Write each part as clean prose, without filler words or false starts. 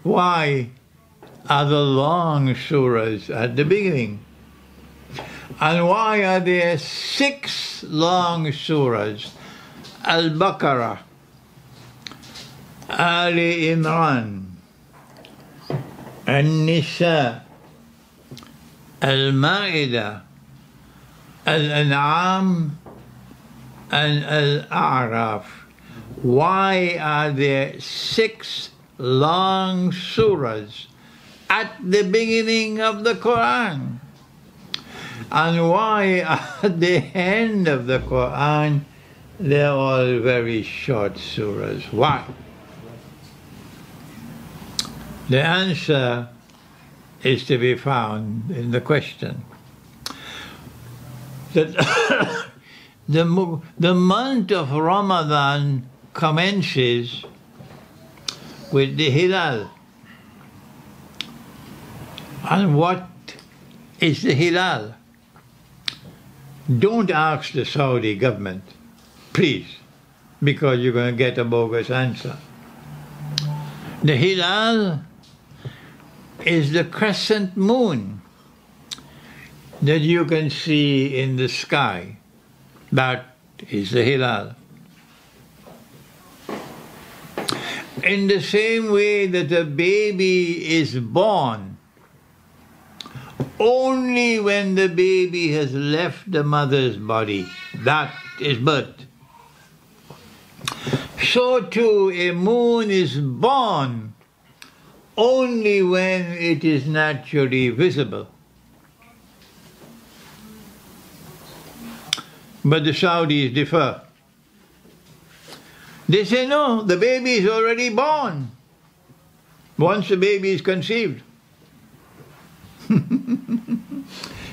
why are the long surahs at the beginning? And why are there 6 long surahs? Al-Baqarah, Ali Imran, An-Nisa, Al-Ma'idah, Al-An'am, and Al-A'raf. Why are there 6 long surahs at the beginning of the Quran? And why at the end of the Quran they're all very short surahs? Why? The answer is to be found in the question that the month of Ramadan commences with the Hilal. And what is the Hilal? Don't ask the Saudi government, please, because you're going to get a bogus answer. The Hilal is the crescent moon that you can see in the sky. That is the Hilal. In the same way that a baby is born, only when the baby has left the mother's body, that is birth. So too, a moon is born only when it is naturally visible. But the Saudis differ. They say, no, the baby is already born once the baby is conceived.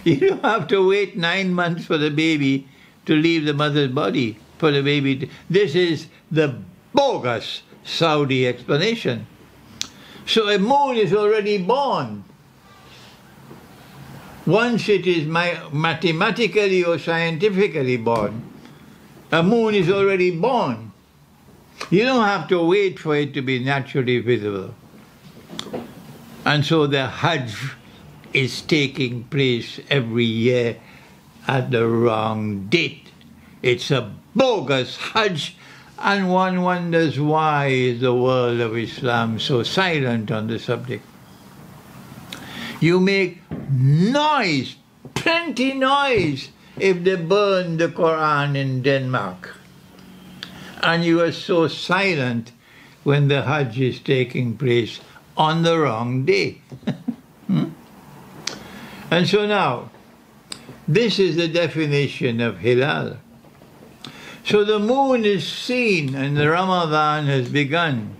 You don't have to wait 9 months for the baby to leave the mother's body, for the baby to... This is the bogus Saudi explanation. So a moon is already born. Once it is mathematically or scientifically born, a moon is already born. You don't have to wait for it to be naturally visible. And so the Hajj is taking place every year at the wrong date. It's a bogus Hajj, and one wonders why is the world of Islam so silent on the subject. You make noise, plenty noise, if they burn the Quran in Denmark. And you are so silent when the Hajj is taking place on the wrong day. And so now, this is the definition of Hilal. So the moon is seen and the Ramadan has begun.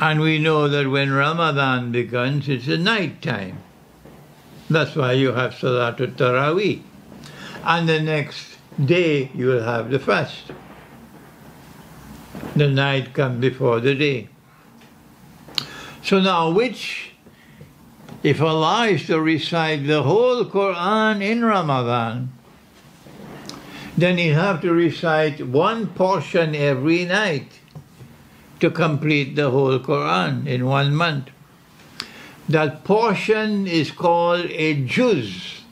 And we know that when Ramadan begins, it's a night time. That's why you have Salatul Taraweeh. And the next day you will have the fast. The night comes before the day. So now if Allah is to recite the whole Quran in Ramadan, then he'll have to recite one portion every night to complete the whole Quran in 1 month. That portion is called a juz.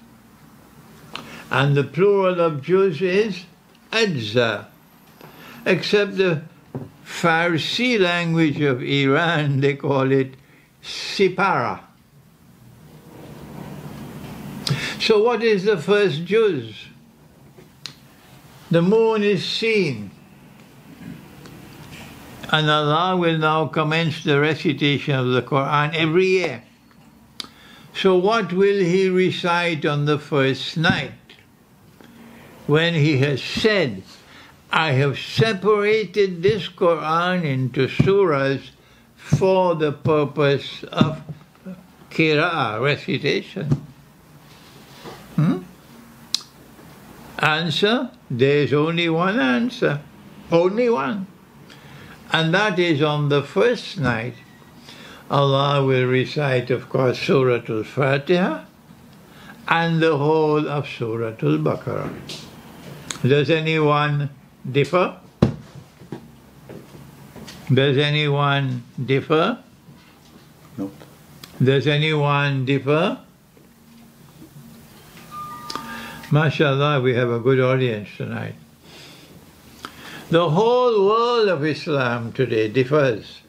And the plural of juz is ajza. Except the Farsi language of Iran, they call it sipara. So what is the first juz? The moon is seen. And Allah will now commence the recitation of the Quran every year. So what will He recite on the first night? When He has said, I have separated this Quran into surahs for the purpose of qira'ah, recitation. Answer, there is only one answer, only one. And that is on the first night, Allah will recite, of course, Suratul Fatiha and the whole of Suratul Baqarah. Does anyone differ? Does anyone differ? Nope. Does anyone differ? MashaAllah, we have a good audience tonight. The whole world of Islam today differs.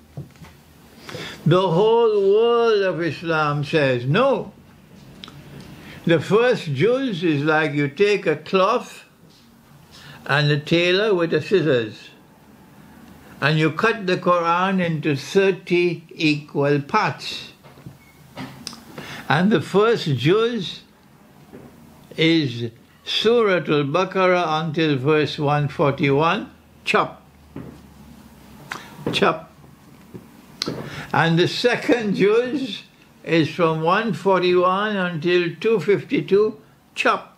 The whole world of Islam says, no. The first juz is like you take a cloth and a tailor with the scissors, and you cut the Quran into 30 equal parts. And the first juz is Surah Al-Baqarah until verse 141, chop, chop. And the second juz is from 141 until 252, chop.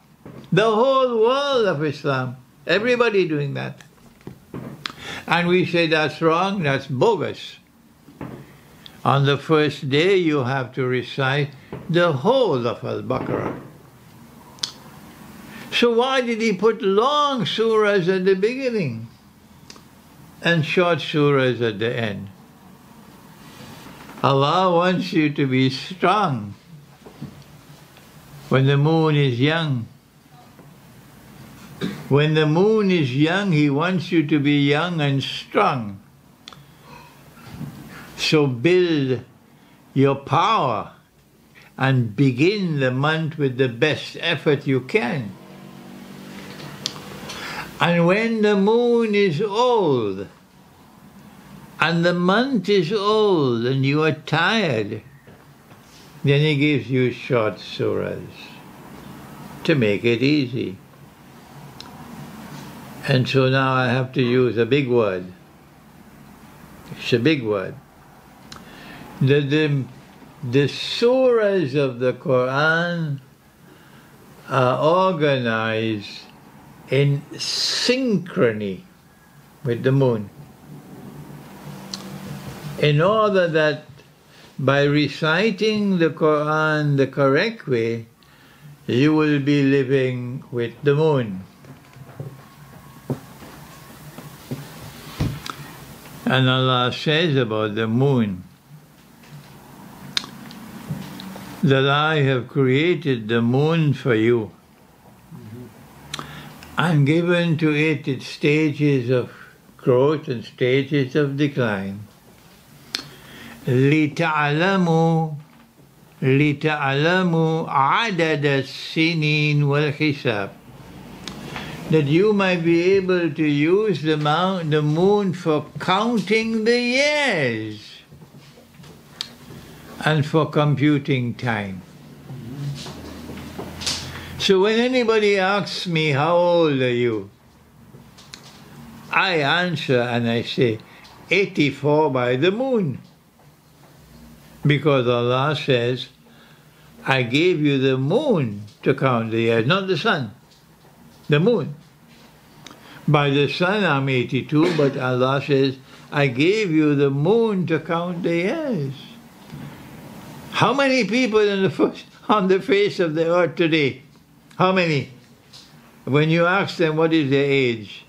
The whole world of Islam, everybody doing that. And we say that's wrong, that's bogus. On the first day you have to recite the whole of Al-Baqarah. So why did he put long surahs at the beginning and short surahs at the end? Allah wants you to be strong when the moon is young. When the moon is young, He wants you to be young and strong. So build your power and begin the month with the best effort you can. And when the moon is old, and the month is old, and you are tired, then He gives you short surahs to make it easy. And so now I have to use a big word. It's a big word. The surahs of the Quran are organized in synchrony with the moon, in order that by reciting the Quran the correct way, you will be living with the moon. And Allah says about the moon that I have created the moon for you and given to it its stages of growth and stages of decline. لِتَعْلَمُوا عَدَدَ السِّنِينَ وَالْحِسَابِ, that you might be able to use the moon for counting the years and for computing time. So when anybody asks me, how old are you? I answer and I say, 84 by the moon. Because Allah says, I gave you the moon to count the years, not the sun, the moon. By the sun I'm 82, but Allah says, I gave you the moon to count the years. How many people on the face of the earth today? How many? When you ask them what is their age,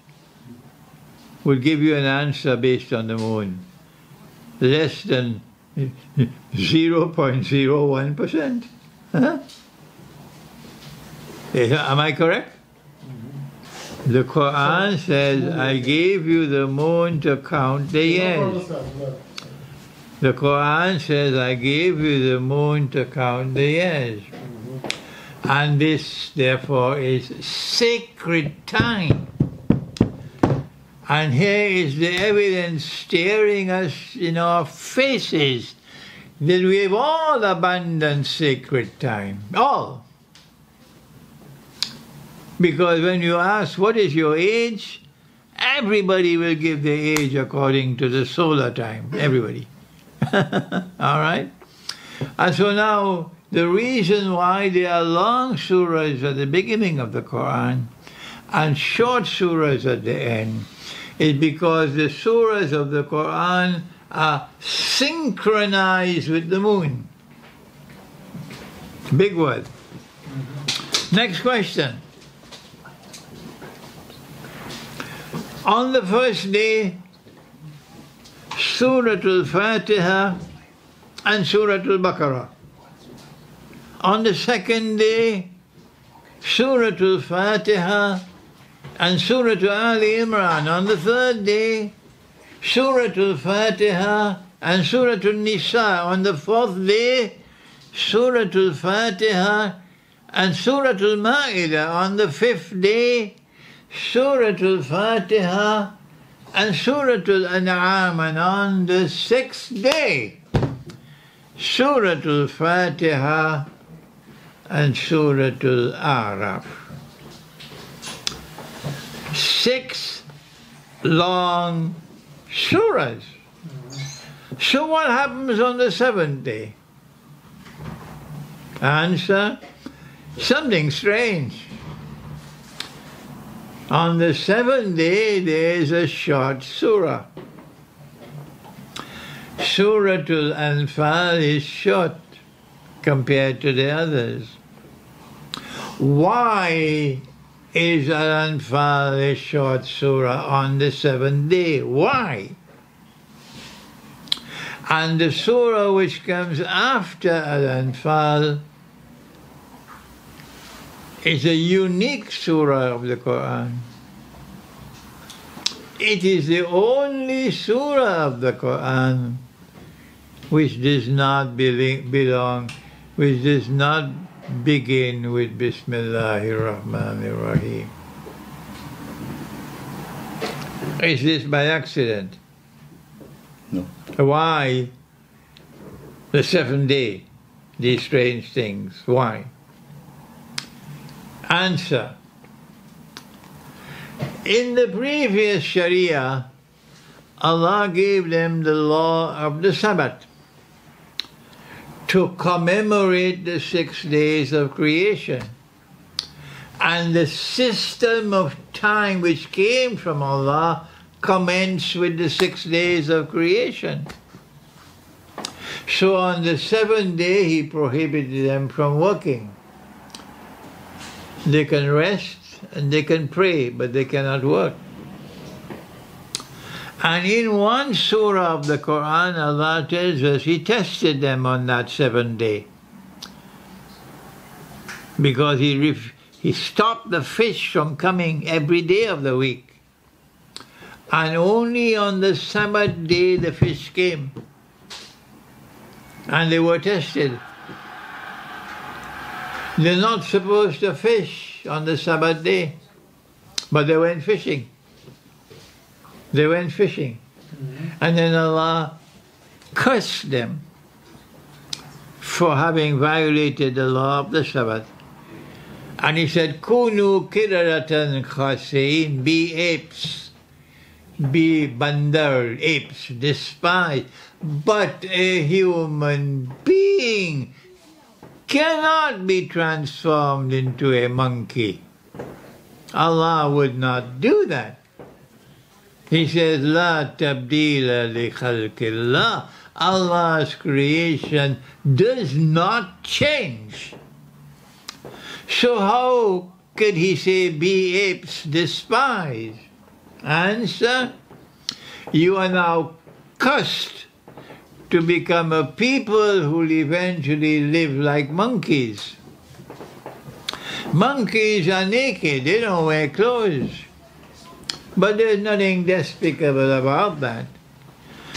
will give you an answer based on the moon. Less than 0.01%. Huh? Am I correct? The Quran says, I gave you the moon to count the years. The Quran says, I gave you the moon to count the years. And this, therefore, is sacred time. And here is the evidence staring us in our faces that we have all abandoned sacred time. All. Because when you ask, what is your age? Everybody will give their age according to the solar time. Everybody. All right? And so now, the reason why there are long surahs at the beginning of the Quran and short surahs at the end is because the surahs of the Quran are synchronized with the moon. Big word. Next question. On the first day, Surah Al-Fatiha and Surah Al-Baqarah. On the second day, Surah Al-Fatiha and Surah Ali Imran. On the third day, Surah Al-Fatiha and Surah Al-Nisa. On the fourth day, Surah Al-Fatiha and Surah Al-Ma'idah. On the fifth day, Surah Al-Fatiha and Surah Al-An'am. And on the sixth day, Surah Al-Fatiha and Surah Al-A'raf. 6 long surahs. So what happens on the seventh day? Answer, something strange. On the seventh day, there is a short surah. Surah Al-Anfal is short compared to the others. Why is Al-Anfal a short surah on the seventh day? Why? And the surah which comes after Al-Anfal is a unique surah of the Quran. It is the only surah of the Quran which does not which does not begin with Bismillahir Rahmanir Rahim. Is this by accident? No. Why the seventh day, these strange things? Why? Answer. In the previous Sharia, Allah gave them the law of the Sabat to commemorate the 6 days of creation. And the system of time which came from Allah commenced with the 6 days of creation. So on the seventh day, He prohibited them from working. They can rest and they can pray, but they cannot work. And in one surah of the Quran, Allah tells us He tested them on that seventh day. Because He stopped the fish from coming every day of the week. And only on the Sabbath day the fish came. And they were tested. They're not supposed to fish on the Sabbath day, but they went fishing. They went fishing. And then Allah cursed them for having violated the law of the Sabbath. And He said, Kunu kiradatan khasi'in, be apes, be bandar, apes, despised. But a human being cannot be transformed into a monkey. Allah would not do that. He says, La tabdila li khalqillah. Allah's creation does not change. So how could He say, be apes, despised? Answer, you are now cursed to become a people who will eventually live like monkeys. Monkeys are naked, they don't wear clothes. But there's nothing despicable about that.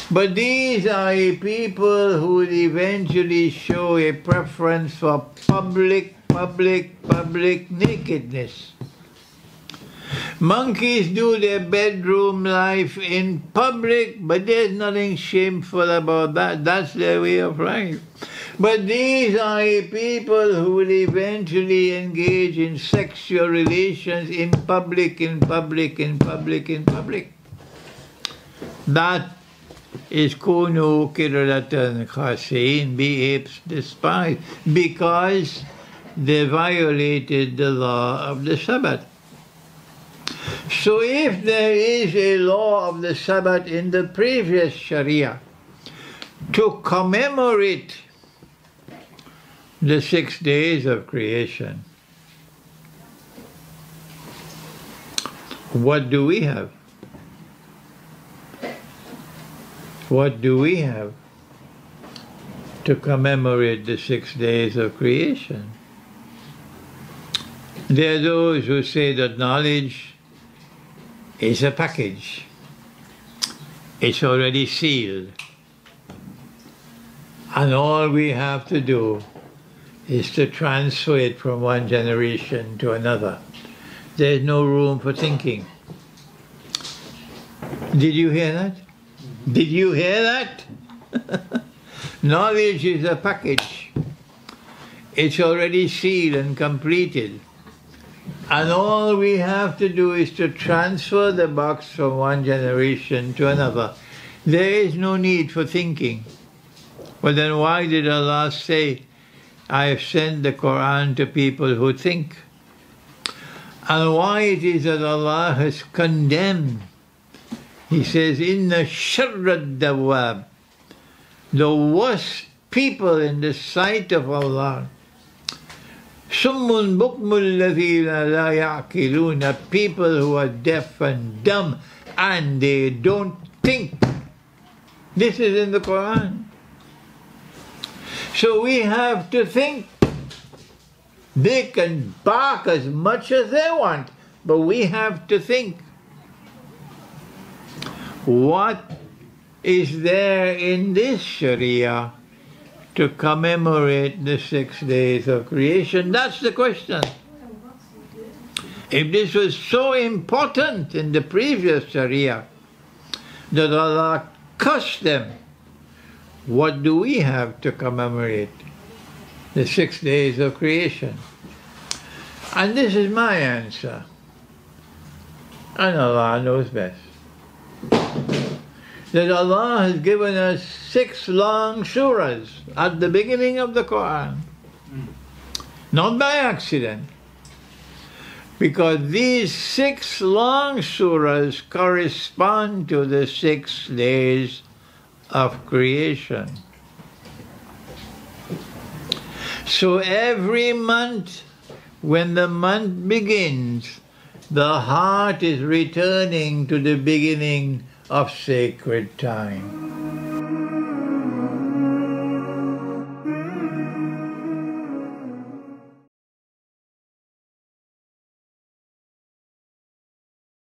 But these are a people who will eventually show a preference for public nakedness. Monkeys do their bedroom life in public, but there's nothing shameful about that. That's their way of life. But these are people who will eventually engage in sexual relations in public. That is kunu kiradatan khasi'in, be apes despised, because they violated the law of the Sabbath. So if there is a law of the Sabbath in the previous Sharia to commemorate the 6 days of creation, what do we have? What do we have? to commemorate the 6 days of creation. There are those who say that knowledge is a package. It's already sealed. And all we have to do is to transfer it from one generation to another. There's no room for thinking. Did you hear that? Did you hear that? Knowledge is a package. It's already sealed and completed. And all we have to do is to transfer the box from one generation to another. There is no need for thinking. But then why did Allah say, I have sent the Quran to people who think? And why it is that Allah has condemned. He says, Inna sharrad dawab, the worst people in the sight of Allah, summun bukmul ladhina la ya'kiluna, people who are deaf and dumb and they don't think. This is in the Quran. So we have to think. They can bark as much as they want, but we have to think. What is there in this Sharia to commemorate the 6 days of creation? That's the question. If this was so important in the previous Sharia that Allah cursed them, what do we have to commemorate the 6 days of creation? And this is my answer. And Allah knows best. That Allah has given us 6 long surahs at the beginning of the Quran. Not by accident. Because these 6 long surahs correspond to the 6 days of creation. So every month, when the month begins, the heart is returning to the beginning of sacred time.